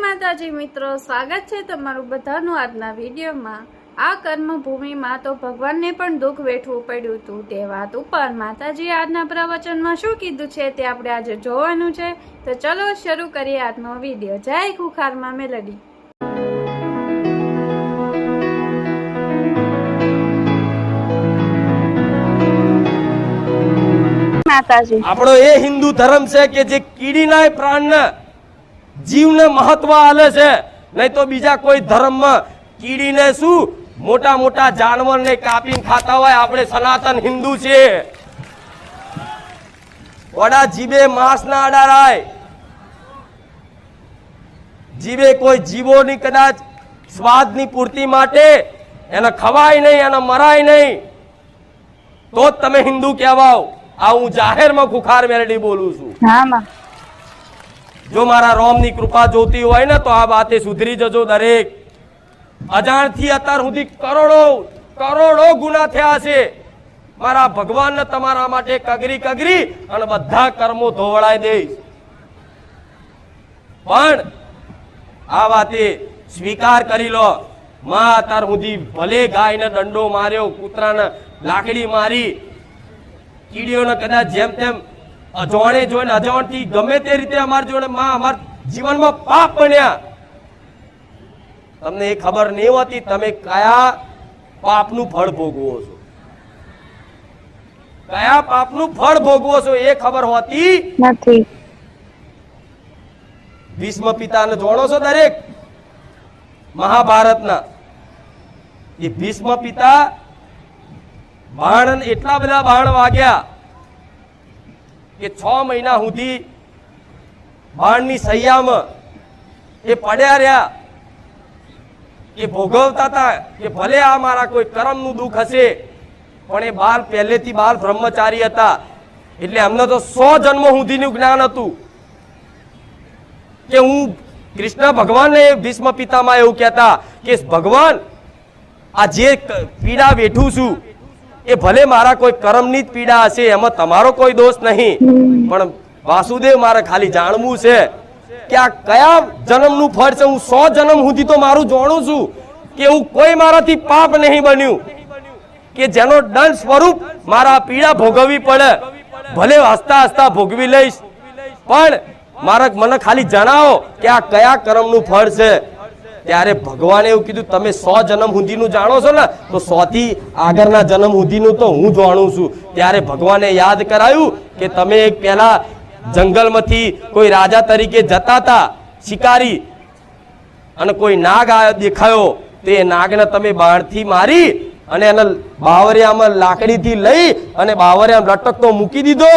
માતાજી મિત્રો, સ્વાગત છે તમારું બધાનું આજના વિડીયોમાં। આ કર્મભૂમિમાં તો ભગવાનને પણ દુઃખ વેઠવું પડ્યું હતું। તે વાત ઉપર માતાજીએ આજના પ્રવચનમાં શું કીધું છે તે આપણે આજે જોવાનું છે। તો ચલો શરૂ કરીએ આજનો વિડીયો। જય ખુખારમાં મેલડી। આપણો એ હિન્દુ ધર્મ છે કે જે કીડીના પ્રાણને જીવને મહત્વ આલે છે, નહીં તો બીજા કોઈ ધર્મમાં કીડીને શું મોટા મોટા જાનવરને કાપીને ખાતા હોય। આપણે સનાતન હિન્દુ છે। વડા જીભે માંસ ના અડારાય, જીભે કોઈ જીવોની કદાચ સ્વાદની પૂર્તિ માટે એને ખવાય નહીં, એને મરાય નહીં, તો જ તમે હિન્દુ કહેવાઓ। આ હું જાહેરમાં ખુખાર મેલડી બોલું છું। જો મારા રોમની કૃપા જોતી હોય ને તો આ વાતે સુધરી જજો દરેક। અજાણથી અત્યાર સુધી કરોડો ગુના થયા છે। મારા ભગવાનને તમારા માટે કગરી કગરી અને બધા કર્મો ધોવડાઈ દઈશ, પણ આ વાતે સ્વીકાર કરી લો। માં અત્યાર સુધી ભલે ગાયને દંડો માર્યો, કૂતરાને લાકડી મારી, કીડીઓને કદાચ જેમ તેમ અજાણે જોઈને અજાણથી ગમે તે રીતે અમારી જોડે માં અમારા જીવનમાં પાપ બન્યા। તમને એ ખબર નહીં હોતી તમે કયા પાપનું ફળ ભોગવો છો, કયા પાપનું ફળ ભોગવો છો એ ખબર હોતી નથી। ભીષ્મ પિતાને જાણો છો દરેક મહાભારતના? એ ભીષ્મ પિતા બાણ એટલા બધા બાણ વાગ્યા કે 6 મહિના સુધી બાણની સૈયામાં એ પડ્યા રહ્યા। એ ભોગવતા હતા કે ભલે આ મારા કોઈ કર્મનું દુઃખ હશે, પણ એ બાળ પહેલેથી બાળ બ્રહ્મચારી હતા, એટલે એમને તો 100 જન્મ સુધીનું જ્ઞાન હતું કે હું કૃષ્ણ ભગવાનને ભીષ્મ પિતામાં એવું કહેતા કે ભગવાન આ જે પીડા વેઠું છું એ ભલે મારા કોઈ કર્મની જ પીડા હશે, એમાં તમારો કોઈ દોષ નહીં, પણ વાસુદેવ મારે ખાલી જાણવું છે કે આ કયા જન્મનું ફળ છે। હું 100 જન્મ સુધી તો મારું જાણું છું કે એવું કોઈ મારાથી પાપ નહીં બન્યું કે જેનો દંડ સ્વરૂપ મારા પીડા ભોગવવી પડે। ભલે હસતા હસતા ભોગવી લઈશ, પણ મને ખાલી જણાવો કે આ કયા કર્મનું ફળ છે। ત્યારે ભગવાને એવું કીધું તમે 100 જન્મ સુધીનું જાણો છો ને, તો 100 થી આગળના જન્મ સુધીનું તો હું જાણું છું। ત્યારે ભગવાને યાદ કરાયું કે તમે એક પહેલા જંગલમાંથી કોઈ રાજા તરીકે જતા હતા શિકારી, અને કોઈ નાગ દેખાયો, તો એ નાગને તમે બાણથી મારી અને એને બાવરિયામાં લાકડીથી લઈ અને બાવરિયામાં લટકતો મૂકી દીધો।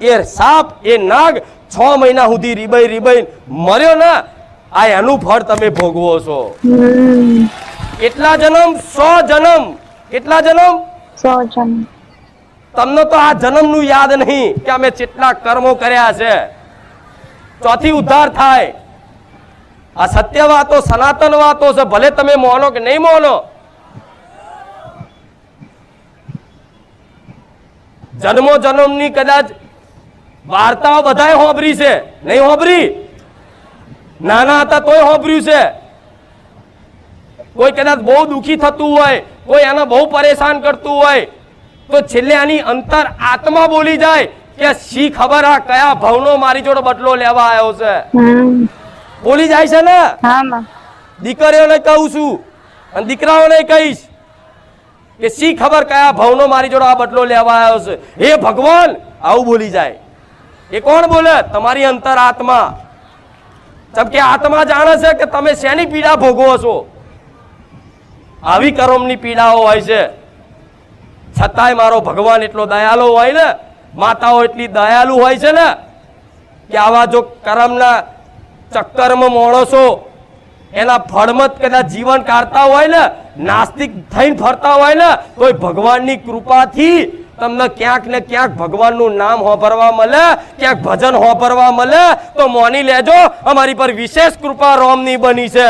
એ સાપ એ નાગ 6 મહિના સુધી રીબાઈ મર્યો ને, આ એનું ફળ તમે ભોગવો છો। કેટલા જન્મ? 100 જન્મ। કેટલા જન્મ? 100 જન્મ। તમને તો આ જન્મનું યાદ નહીં કે અમે કેટલા કર્મો કર્યા છે। ચોથી ઉદ્ધાર થાય। આ સત્ય વાતો સનાતન વાતો છે, ભલે તમે માનો કે નહીં માનો। જન્મો જન્મની કદાચ વાર્તાઓ બધાએ હોંભરી છે, નહીં હોંભરી? નાના હતા તોય હોંભર્યું છે। કોઈ કદાચ બહુ દુઃખી થતું હોય, કોઈ એને બહુ પરેશાન કરતું હોય, તો છેલ્લે આની અંતર આત્મા બોલી જાય કે શી ખબર આ કયા ભવનો મારી જોડે બદલો લેવા આવ્યો છે। બોલી જાય છે ને? દીકરીઓને કહું છું અને દીકરાઓને કહીશ કે શી ખબર કયા ભવનો મારી જોડે આ બદલો લેવા આવ્યો છે। હે ભગવાન, આવું બોલી જાય। એ કોણ બોલે? તમારી અંતર આત્મા। જેમ કે આત્મા જાણે છે કે તમે શેની પીડા ભોગવો છો। આવી કર્મની પીડાઓ હોય છે, છતાંય મારો ભગવાન એટલો દયાળુ હોય ને, માતાઓ એટલી દયાળુ હોય છે ને, કે આવા જો કર્મના ચક્કરમાં માણસો એના ફળમાં કદાચ જીવન કાઢતા હોય ને, નાસ્તિક થઈને ફરતા હોય ને, તો ભગવાનની કૃપાથી તમને ક્યાંક ને ક્યાંક ભગવાનનું નામ હોભરવા મળે, ક્યાંક ભજન હોભરવા મળે, તો મોની લેજો અમારી પર વિશેષ કૃપા રોમની બની છે।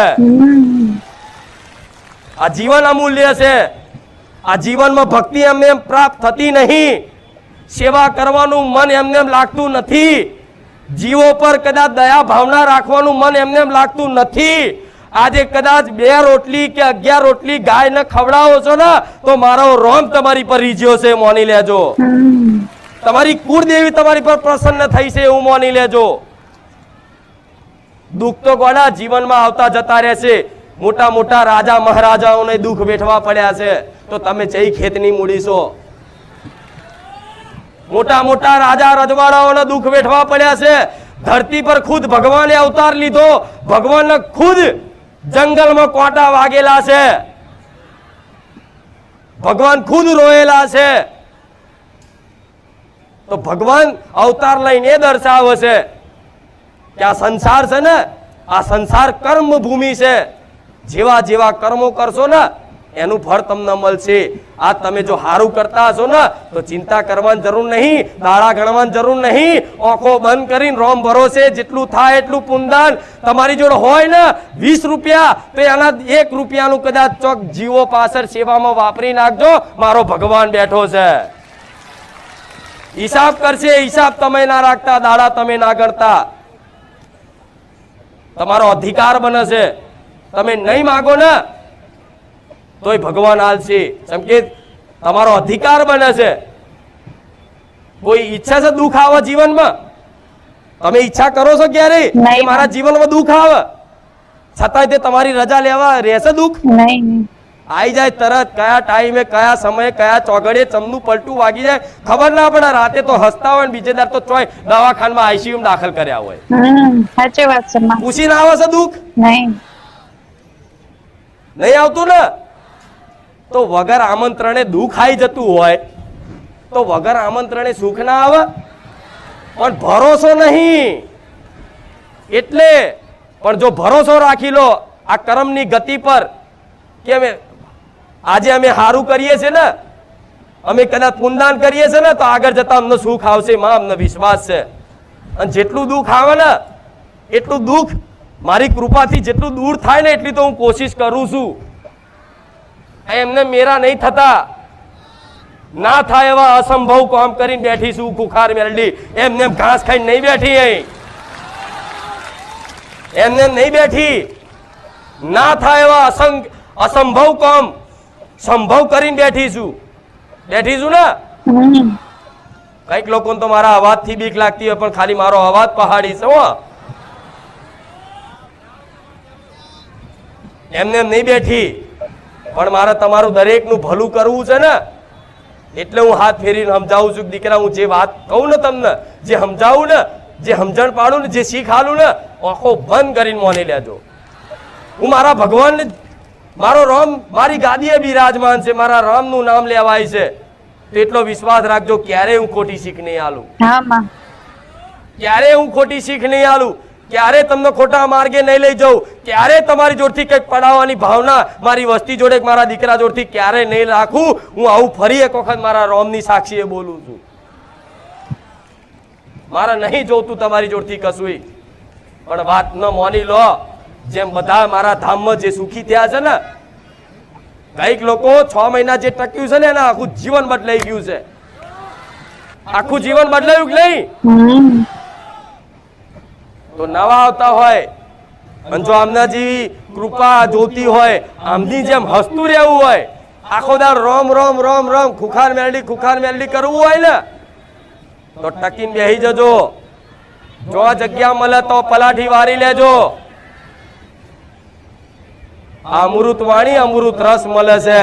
આ જીવન અમૂલ્ય છે। આ જીવનમાં ભક્તિ એમને પ્રાપ્ત થતી નહીં, સેવા કરવાનું મન એમને લાગતું નથી, જીવો પર કદાચ દયા ભાવના રાખવાનું મન એમને એમ લાગતું નથી. આજે કદાચ 2 રોટલી કે 11 રોટલી ગાયને ખવડાવો છો ને તો મારો રોમ તમારી પર રીઝ્યો છે, મોની લેજો. તમારી કુળદેવી તમારી પર પ્રસન્ન થઈ છે એવું મોની લેજો. દુઃખ તો ગોડા જીવનમાં આવતા જતા રહેશે. મોટા મોટા રાજા મહારાજાઓને દુઃખ વેઠવા પડ્યા છે તો તમે જઈ ખેતની મૂડી છો. મોટા મોટા રાજા રજવાડાઓને દુઃખ વેઠવા પડ્યા છે. ધરતી પર ખુદ ભગવાને અવતાર લીધો, ભગવાનને ખુદ જંગલમાં કોટા વાગેલા છે, ભગવાન ખુદ રોયેલા છે. તો ભગવાન અવતાર લઈને એ દર્શાવે છે કે આ સંસાર છે ને, આ સંસાર કર્મ ભૂમિ છે. જેવા જેવા કર્મો કરશો ને એનું ફળ તમને મળશે. આ તમે જો સારું કરતા હશો ને તો ચિંતા કરવાની જરૂર નહીં, દાડા ગણવાની જરૂર નહીં. આંખો બંધ કરીને રોમ ભરોસે જેટલું થાય એટલું પુણ્યદાન તમારી જોડે હોય ને 20 રૂપિયા તો એના 1 રૂપિયાનું કદાચ ચોક જીવો પાછળ સેવામાં વાપરી નાખજો. મારો ભગવાન બેઠો છે, હિસાબ કરશે. હિસાબ તમે ના રાખતા, દાડા તમે ના ગણતા. તમારો અધિકાર બને છે. તમે નહીં માગો ને તોય ભગવાન આલશે. સંકેત તમારો અધિકાર બને છે. કોઈ ઈચ્છા છે દુઃખ આવે જીવનમાં? તમે ઈચ્છા કરો છો ક્યારે કે મારા જીવનમાં દુઃખ આવે? છતાંય તે તમારી રજા લેવા રહેશે દુઃખ? નહીં. આવી જાય તરત, કયા ટાઈમે કયા સમયે કયા ચોગડે ચમનું પલટું વાગી જાય ખબર ના પડે. રાતે તો હસતા હોય ને બીજે દાર તો ચોય દવાખાનામાં આઈસીયુ દાખલ કર્યા હોય. સાચી વાત છે. પૂછી ના આવે છે દુઃખ? નહીં આવતું ને તો વગર આમંત્રણે દુઃખ આવી જતું હોય તો વગર આમંત્રણે સુખ ના આવે. પણ ભરોસો નહીં એટલે. પણ જો ભરોસો રાખી લો આ કર્મની ગતિ પર કે આજે અમે સારું કરીએ છીએ ને, અમે કદાચ પુણ્યદાન કરીએ છીએ ને તો આગળ જતા અમને સુખ આવશે. માં અમને વિશ્વાસ છે. અને જેટલું દુઃખ આવે ને એટલું દુઃખ મારી કૃપાથી જેટલું દૂર થાય ને એટલી તો હું કોશિશ કરું છું. એમને મેરા નહીં થતા, ના થાય એવા અસંભવ કામ કરીને બેઠી છું. ખુખાર મેરડી એમને ઘાસ ખાઈને નહીં બેઠી, અહીં એમને નહીં બેઠી. ના થાય એવા અસંભવ કામ સંભવ કરીને બેઠી છું ને. કઈક લોકોને તો મારા અવાજથી બીક લાગતી હોય પણ ખાલી મારો અવાજ પહાડી છે. એમને નહીં બેઠી. પણ મારે તમારું દરેકનું ભલું કરવું છે ને એટલે હું હાથ ફેરીને સમજાવું છું. દીકરા હું જે વાત કહું ને તમને, જે સમજાવું ને, જે સમજણ પાડું ને, જે શીખ આલું ને આંખો બંધ કરીને મોની લેજો. હું મારા ભગવાનને, મારો રામ મારી ગાદીએ બિરાજમાન છે, મારા રામનું નામ લેવાય છે તો એટલો વિશ્વાસ રાખજો ક્યારે હું ખોટી શીખ નહીં આલું. ક્યારે હું ખોટી શીખ નહીં આલું, ક્યારે તમને ખોટા માર્ગે નહીં લઈ જાઉં, ક્યારે તમારી જોડથી કંઈક પડાવવાની ભાવના મારી વસ્તી જોડે મારા દીકરા જોડથી ક્યારે નહીં રાખું. હું આવું ફરી એક વખત મારા રામની સાક્ષીએ બોલું છું. મારે નહીં જોતું તમારી જોડથી કશું, પણ વાત ન મોની લો. જેમ બધા મારા ધામમાં જે સુખી થયા છે ને, કઈક લોકો 6 મહિના જે ટક્યું છે ને એના આખું જીવન બદલાઈ ગયું છે. આખું જીવન બદલાયું કે નહીં? તો નવા આવતા હોય અને જો આમના જેવી કૃપા જોતી હોય, આમની જેમ હસતું રહેવું હોય, આખો દાર રોમ રોમ રોમ રોમ ખુખાર મેલડી કરવું હોય ને તો ટકીને બેહી જજો. જો જગ્યા મળે તો પલાઠી વારી લેજો. અમૃત વાણી અમૃત રસ મળે છે,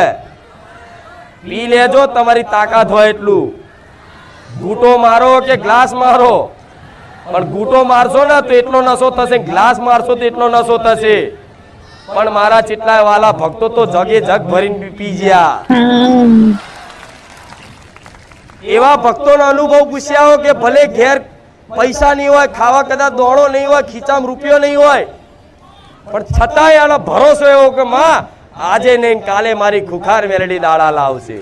પી લેજો તમારી તાકાત હોય એટલું. ઘૂંટો મારો કે ગ્લાસ મારો, પણ ઘૂંટો મારશો ને તો એટલો નશો થશે, ગ્લાસ મારશો તો એટલો નશો થશે. પણ મારા ચેટલા વાલા ભક્તો તો જગે જગ ભરીને પી ગયા. એવા ભક્તોનો અનુભવ પૂછ્યા કે ભલે ઘેર પૈસા નહીં હોય, ખાવા કદાચ દોણો નહીં હોય, ખીચામાં રૂપિયો નહીં હોય, પણ છતાંય આનો ભરોસો એવો કે માં આજે નહીં કાલે મારી ખુખાર મેલડી દાડા લાવશે.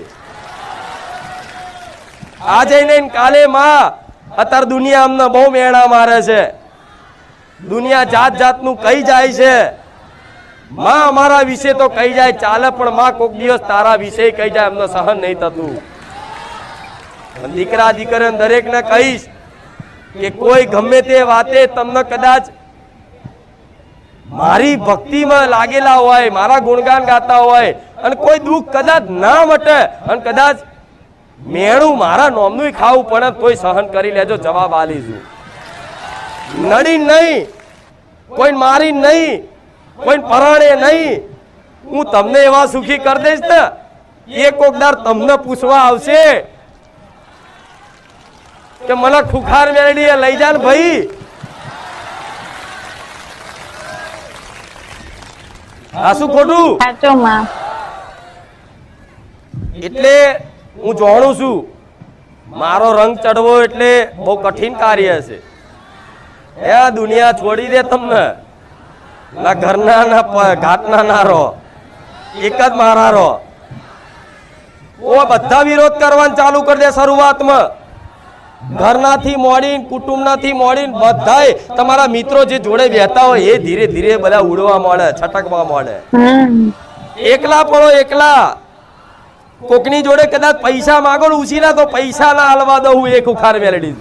આજે નહીં કાલે માં. અત્યારે દુનિયા અમને બહુ મેણા મારે છે, દુનિયા જાત જાતનું કહી જાય છે. માં અમારા વિશે તો કહી જાય ચાલે, પણ માં કોક દિવસ તારા વિશે કહી જાય અમને સહન નહીં થતું. દીકરા દીકરીને દરેકને કહીશ કે કોઈ ગમે તે વાતે તમને કદાચ મારી ભક્તિમાં લાગેલા હોય, મારા ગુણગાન ગાતા હોય અને કોઈ દુઃખ કદાચ ના મટે અને કદાચ મેણું મારા નોમનું ખાવું પડે તોય સહન કરી લેજો, જવાબ આલીશું. નડી નહીં, કોઈ મારી નહીં, કોઈ પરાણે નહીં. હું તમને એવા સુખી કરી દઈશ ને એક કોકદાર તમને પૂછવા આવશે કે મને ખુખાર મેળડી લઈ જા ને ભાઈ. આ શું ખોટું? સાચો માં. એટલે હું જાણું છું મારો રંગ ચડવો એટલે બહુ કઠિન કાર્ય છે. એ આ દુનિયા છોડી દે તમને, ના ઘરના ના ઘાટના ના રહો, એક જ મારા રહો. ઓ બધા વિરોધ કરવાનું ચાલુ કરી દે શરૂઆતમાં. ઘરનાથી મોડીને કુટુંબનાથી મોડીને બધાય તમારા મિત્રો જે જોડે બેઠા હોય એ ધીરે ધીરે બધા ઉડવા મળે, છટકવા મળે. એકલા પડો, એકલા. કોકની જોડે કદાચ પૈસા માંગો ને ઉછીના તો પૈસા ના હાલવા દઉં, હું એક ઉખાર મેળડી.